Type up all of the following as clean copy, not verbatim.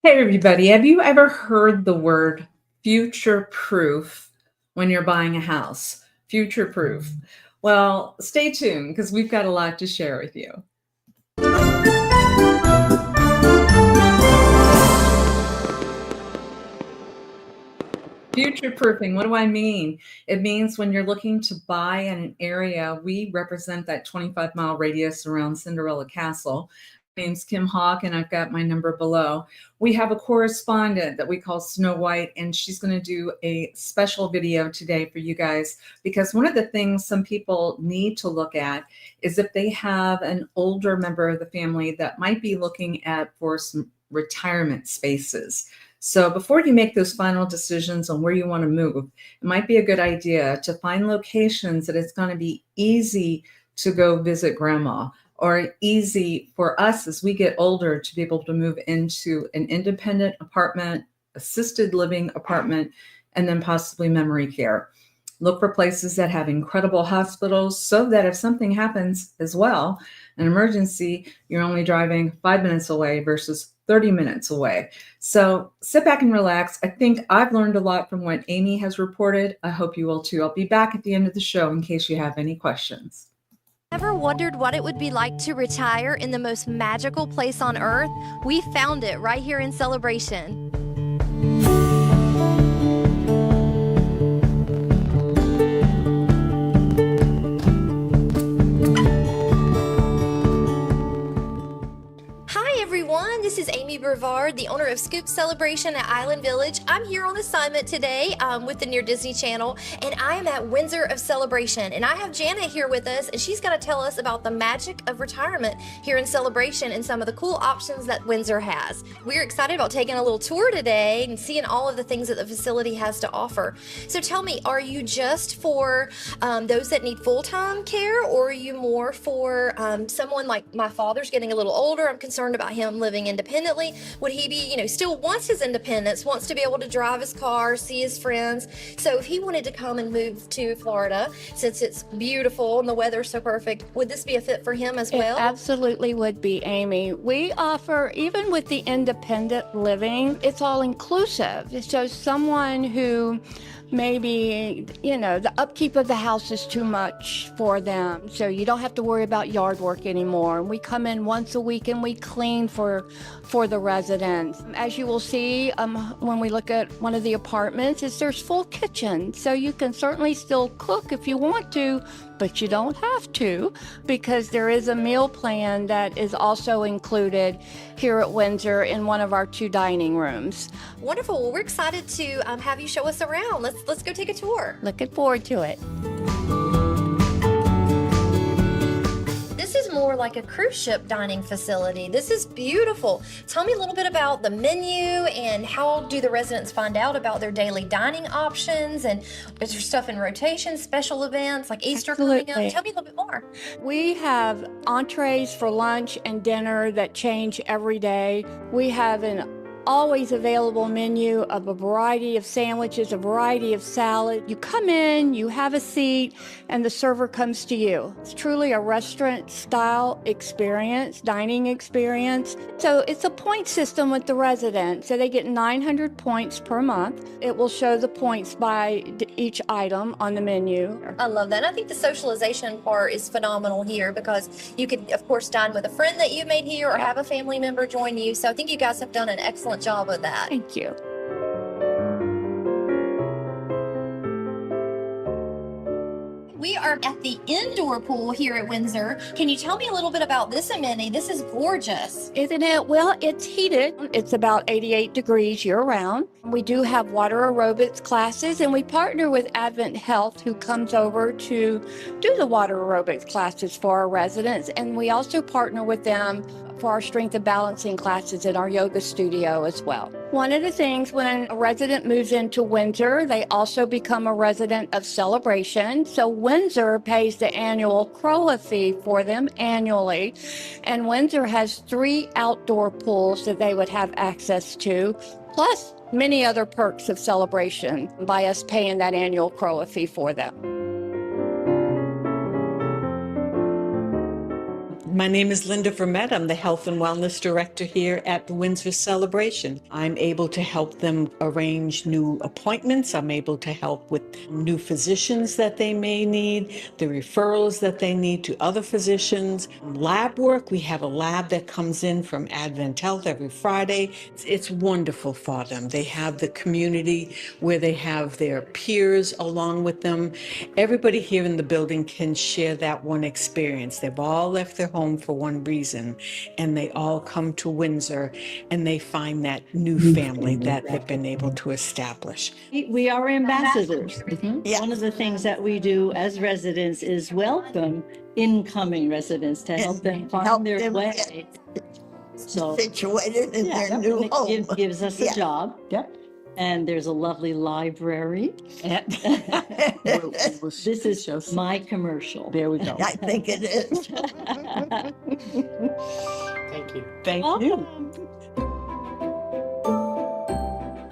Hey, everybody. Have you ever heard the word future proof when you're buying a house? Future proof. Well, stay tuned because we've got a lot to share with you. Future proofing, what do I mean? It means when you're looking to buy in an area, we represent that 25-mile radius around Cinderella Castle. My name's Kim Hawk, and I've got my number below. We have a correspondent that we call Snow White, and she's going to do a special video today for you guys because one of the things some people need to look at is if they have an older member of the family that might be looking at for some retirement spaces. So before you make those final decisions on where you want to move, it might be a good idea to find locations that it's going to be easy to go visit grandma, or easy for us as we get older to be able to move into an independent apartment, assisted living apartment, and then possibly memory care. Look for places that have incredible hospitals so that if something happens as well, an emergency, you're only driving 5 minutes away versus 30 minutes away. So sit back and relax. I think I've learned a lot from what Amy has reported. I hope you will too. I'll be back at the end of the show in case you have any questions. Ever wondered what it would be like to retire in the most magical place on earth? We found it right here in Celebration. This is Amy Brevard, the owner of Scoop Celebration at Island Village. I'm here on assignment today with the Near Disney Channel, and I am at Windsor of Celebration. And I have Janet here with us, and she's going to tell us about the magic of retirement here in Celebration and some of the cool options that Windsor has. We're excited about taking a little tour today and seeing all of the things that the facility has to offer. So tell me, are you just for those that need full-time care, or are you more for someone like my father's getting a little older? I'm concerned about him living independently. Would he be, still wants his independence, wants to be able to drive his car, see his friends? So if he wanted to come and move to Florida, since it's beautiful and the weather's so perfect, would this be a fit for him as well? It absolutely would be, Amy. We offer, even with the independent living, it's all inclusive. So someone who maybe, the upkeep of the house is too much for them, so you don't have to worry about yard work anymore. We come in once a week and we clean for the residents. As you will see when we look at one of the apartments, there's full kitchen, so you can certainly still cook if you want to, but you don't have to, because there is a meal plan that is also included here at Windsor in one of our 2 dining rooms. Wonderful. Well, we're excited to have you show us around. Let's go take a tour. Looking forward to it. This is more like a cruise ship dining facility. This is beautiful. Tell me a little bit about the menu and how do the residents find out about their daily dining options, and is there stuff in rotation, special events like Easter coming up? Tell me a little bit more. We have entrees for lunch and dinner that change every day. We have an always available menu of a variety of sandwiches, a variety of salad. You come in, you have a seat, and the server comes to you. It's truly a restaurant-style experience, dining experience. So it's a point system with the residents. So they get 900 points per month. It will show the points by each item on the menu. I love that. And I think the socialization part is phenomenal here, because you could, of course, dine with a friend that you made here or have a family member join you. So I think you guys have done an excellent job with that. Thank you. We are at the indoor pool here at Windsor. Can you tell me a little bit about this amenity? This is gorgeous. Isn't it? Well, it's heated. It's about 88 degrees year-round. We do have water aerobics classes, and we partner with Advent Health, who comes over to do the water aerobics classes for our residents. And we also partner with them for our strength and balancing classes in our yoga studio as well. One of the things, when a resident moves into Windsor, they also become a resident of Celebration. So Windsor pays the annual CROA fee for them annually. And Windsor has 3 outdoor pools that they would have access to, plus many other perks of Celebration by us paying that annual CROA fee for them. My name is Linda Vermette. I'm the Health and Wellness Director here at the Windsor Celebration. I'm able to help them arrange new appointments. I'm able to help with new physicians that they may need, the referrals that they need to other physicians. Lab work, we have a lab that comes in from Advent Health every Friday. It's wonderful for them. They have the community where they have their peers along with them. Everybody here in the building can share that one experience. They've all left their home for one reason, and they all come to Windsor and they find that new family that they've been able to establish. We are ambassadors. Yeah. One of the things that we do as residents is welcome incoming residents to help them find their way. So Situated in their new it home. gives us a Yeah. job. Yep. And there's a lovely library. This is my commercial. There we go. I think it is. Thank you. Thank you.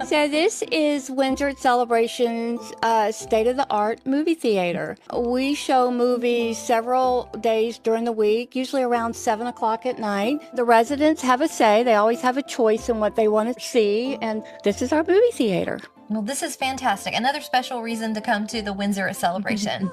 So this is Windsor Celebration's state-of-the-art movie theater. We show movies several days during the week, usually around 7 o'clock at night. The residents have a say. They always have a choice in what they want to see, and this is our movie theater. Well, this is fantastic. Another special reason to come to the Windsor Celebration.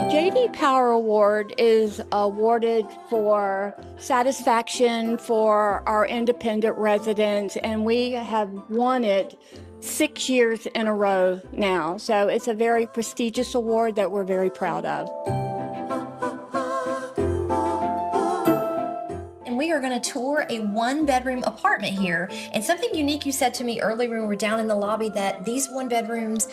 JD Power Award is awarded for satisfaction for our independent residents, and we have won it 6 years in a row now. So it's a very prestigious award that we're very proud of. And we are going to tour a one-bedroom apartment here. And something unique you said to me earlier when we were down in the lobby, that these one-bedrooms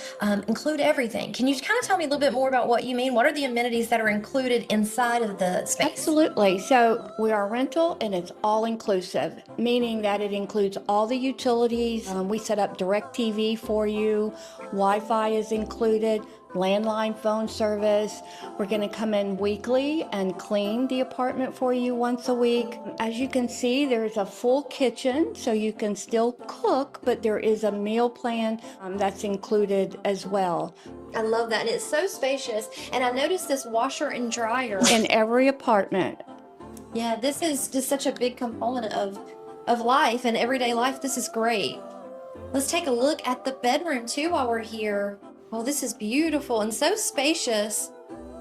include everything. Can you kind of tell me a little bit more about what you mean? What are the amenities that are included inside of the space? Absolutely. So we are rental and it's all inclusive, meaning that it includes all the utilities. We set up DirecTV for you. Wi-Fi is included. Landline phone service. We're going to come in weekly and clean the apartment for you once a week. As you can see, there's a full kitchen, so you can still cook, but there is a meal plan that's included as well. I love that. And it's so spacious. And I noticed this washer and dryer In every apartment. Yeah, this is just such a big component of life and everyday life. This is great. Let's take a look at the bedroom too while we're here. Well, this is beautiful and so spacious.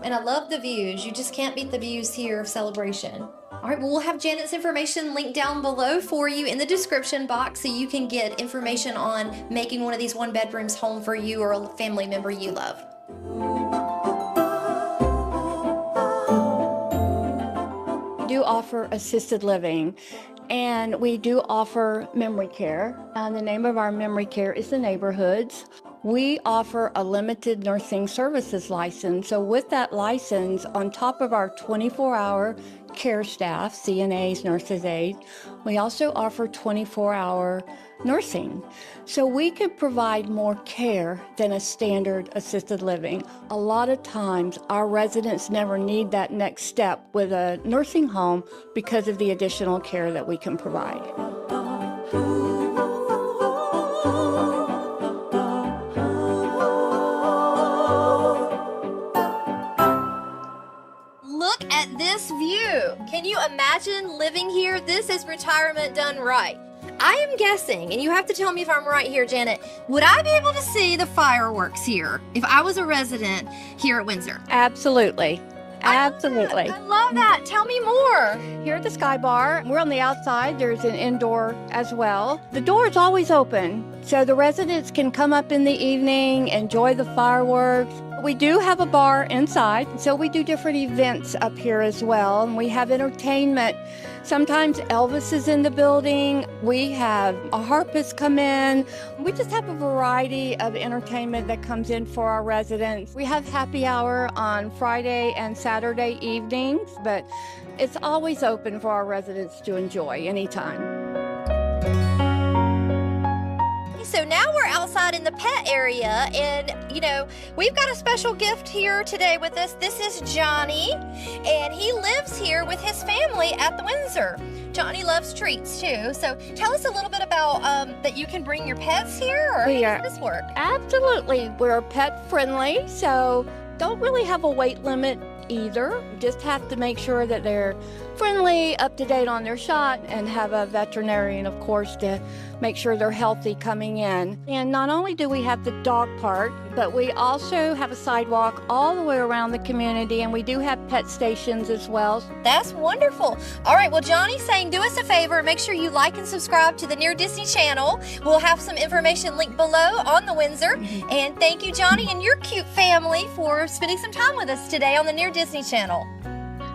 And I love the views. You just can't beat the views here of Celebration. All right, well, we'll have Janet's information linked down below for you in the description box so you can get information on making one of these one bedrooms home for you or a family member you love. We do offer assisted living, and we do offer memory care. And the name of our memory care is the Neighborhoods. We offer a limited nursing services license. So with that license, on top of our 24-hour care staff, CNAs, nurses aides, we also offer 24-hour nursing. So we can provide more care than a standard assisted living. A lot of times our residents never need that next step with a nursing home because of the additional care that we can provide. Look at this view. Can you imagine living here? This is retirement done right. I am guessing, and you have to tell me if I'm right here, Janet, would I be able to see the fireworks here if I was a resident here at Windsor? Absolutely. Absolutely. I love that. Tell me more. Here at the Sky Bar, we're on the outside. There's an indoor as well. The door is always open, so the residents can come up in the evening, enjoy the fireworks. We do have a bar inside, so we do different events up here as well, and we have entertainment. Sometimes Elvis is in the building. We have a harpist come in. We just have a variety of entertainment that comes in for our residents. We have happy hour on Friday and Saturday evenings, but it's always open for our residents to enjoy anytime. So now we're outside in the pet area, and we've got a special gift here today with us. This is Johnny, and he lives here with his family at the Windsor. Johnny loves treats too. So tell us a little bit about that you can bring your pets here, or how does this work? Absolutely. We're pet friendly, so don't really have a weight limit either. Just have to make sure that they're friendly, up to date on their shot, and have a veterinarian, of course, to make sure they're healthy coming in. And not only do we have the dog park, but we also have a sidewalk all the way around the community, and we do have pet stations as well. That's wonderful. All right, well, Johnny's saying do us a favor, make sure you like and subscribe to the Near Disney channel. We'll have some information linked below on the Windsor. And thank you, Johnny, and your cute family for spending some time with us today on the Near Disney channel.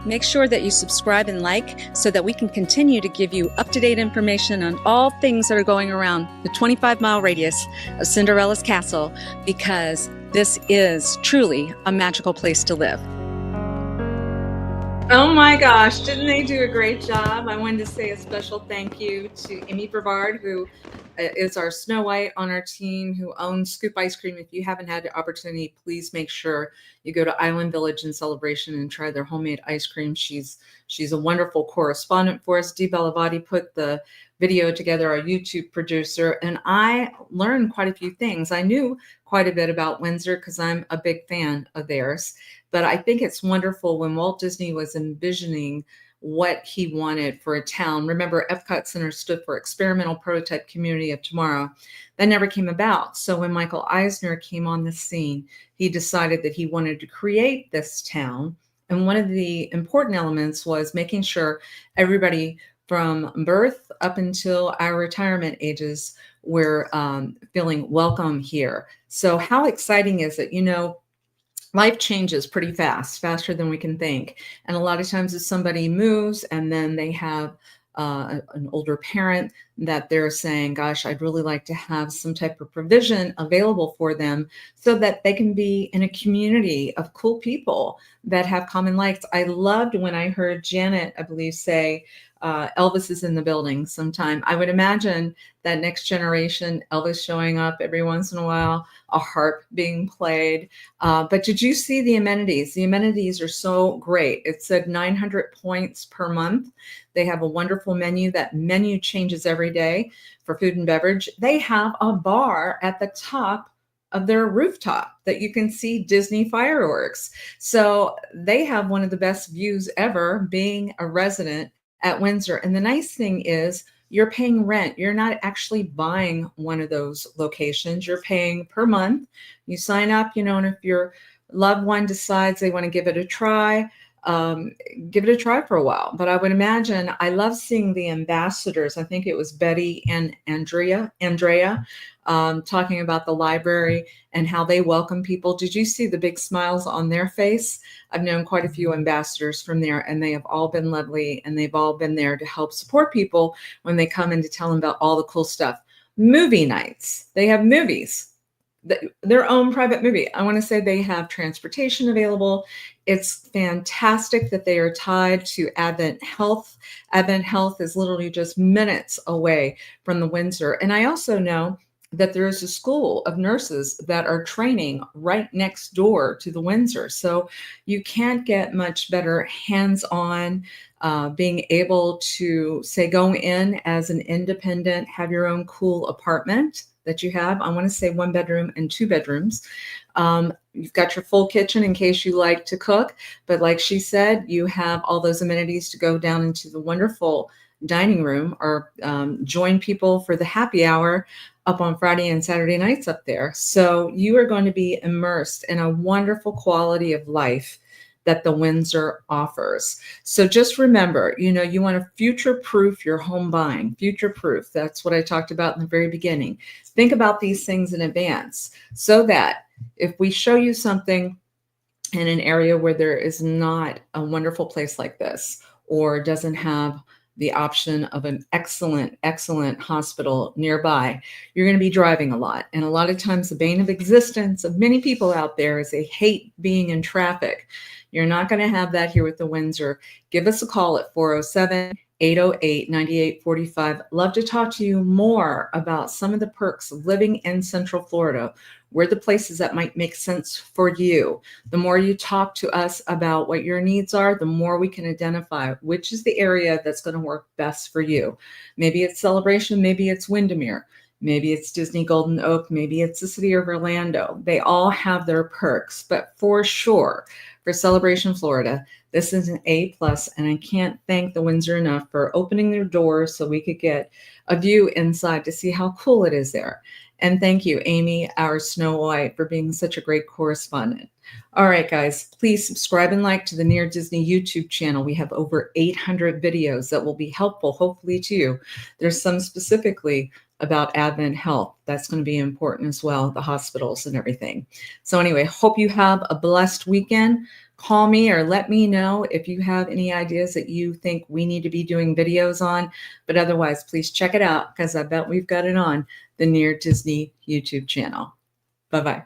Make sure that you subscribe and like so that we can continue to give you up-to-date information on all things that are going around the 25-mile radius of Cinderella's castle, because this is truly a magical place to live. Oh my gosh, didn't they do a great job? I wanted to say a special thank you to Amy Brevard, who is our Snow White on our team, who owns Scoop Ice Cream. If you haven't had the opportunity, please make sure you go to Island Village in Celebration and try their homemade ice cream. She's a wonderful correspondent for us. Dee Bellavati put the video together, our YouTube producer, and I learned quite a few things. I knew quite a bit about Windsor because I'm a big fan of theirs, but I think it's wonderful when Walt Disney was envisioning what he wanted for a town. Remember, Epcot Center stood for Experimental Prototype Community of Tomorrow. That never came about. So when Michael Eisner came on the scene, he decided that he wanted to create this town. And one of the important elements was making sure everybody from birth up until our retirement ages were feeling welcome here. So how exciting is it? You know, life changes pretty fast, faster than we can think. And a lot of times if somebody moves and then they have an older parent that they're saying, gosh, I'd really like to have some type of provision available for them so that they can be in a community of cool people that have common likes. I loved when I heard Janet, I believe, say, Elvis is in the building sometime. I would imagine that next generation, Elvis showing up every once in a while, a harp being played. But did you see the amenities? The amenities are so great. It said 900 points per month. They have a wonderful menu. That menu changes every day for food and beverage. They have a bar at the top of their rooftop that you can see Disney fireworks. So they have one of the best views ever being a resident at Windsor. And the nice thing is you're paying rent. You're not actually buying one of those locations. You're paying per month. You sign up, you know, and if your loved one decides they want to give it a try, give it a try for a while. But I would imagine, I love seeing the ambassadors. I think it was Betty and Andrea talking about the library and how they welcome people. Did you see the big smiles on their face? I've known quite a few ambassadors from there, and they have all been lovely, and they've all been there to help support people when they come in to tell them about all the cool stuff. Movie nights. They have movies, their own private movie. I want to say they have transportation available. It's fantastic that they are tied to Advent Health. Advent Health is literally just minutes away from the Windsor. And I also know that there is a school of nurses that are training right next door to the Windsor. So you can't get much better hands-on, being able to, say, go in as an independent, have your own cool apartment that you have. I want to say 1 bedroom and 2 bedrooms. You've got your full kitchen in case you like to cook. But like she said, you have all those amenities to go down into the wonderful dining room or join people for the happy hour up on Friday and Saturday nights up there. So you are going to be immersed in a wonderful quality of life that the Windsor offers. So just remember, you know, you want to future-proof your home buying, future-proof. That's what I talked about in the very beginning. Think about these things in advance so that if we show you something in an area where there is not a wonderful place like this, or doesn't have the option of an excellent hospital nearby, you're going to be driving a lot. And a lot of times the bane of existence of many people out there is they hate being in traffic. You're not going to have that here with the Windsor. Give us a call at 407-808-9845. Love to talk to you more about some of the perks of living in Central Florida. Where the places that might make sense for you. The more you talk to us about what your needs are, the more we can identify which is the area that's going to work best for you. Maybe it's Celebration, maybe it's Windermere. maybe it's Disney Golden Oak, maybe it's the city of Orlando. They all have their perks, but for sure, for Celebration Florida, this is an A+, and I can't thank the Windsor enough for opening their doors so we could get a view inside to see how cool it is there. And thank you, Amy, our Snow White, for being such a great correspondent. All right, guys, please subscribe and like to the Near Disney YouTube channel. We have over 800 videos that will be helpful, hopefully, to you. There's some specifically about Advent Health. That's going to be important as well, the hospitals and everything. So anyway, hope you have a blessed weekend. Call me or let me know if you have any ideas that you think we need to be doing videos on. But otherwise, please check it out, because I bet we've got it on the Near Disney YouTube channel. Bye-bye.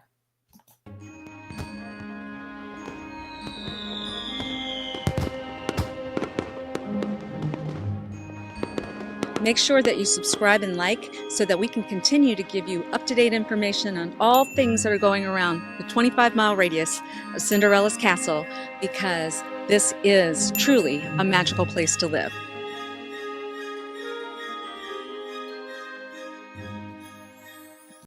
Make sure that you subscribe and like so that we can continue to give you up-to-date information on all things that are going around the 25-mile radius of Cinderella's castle, because this is truly a magical place to live.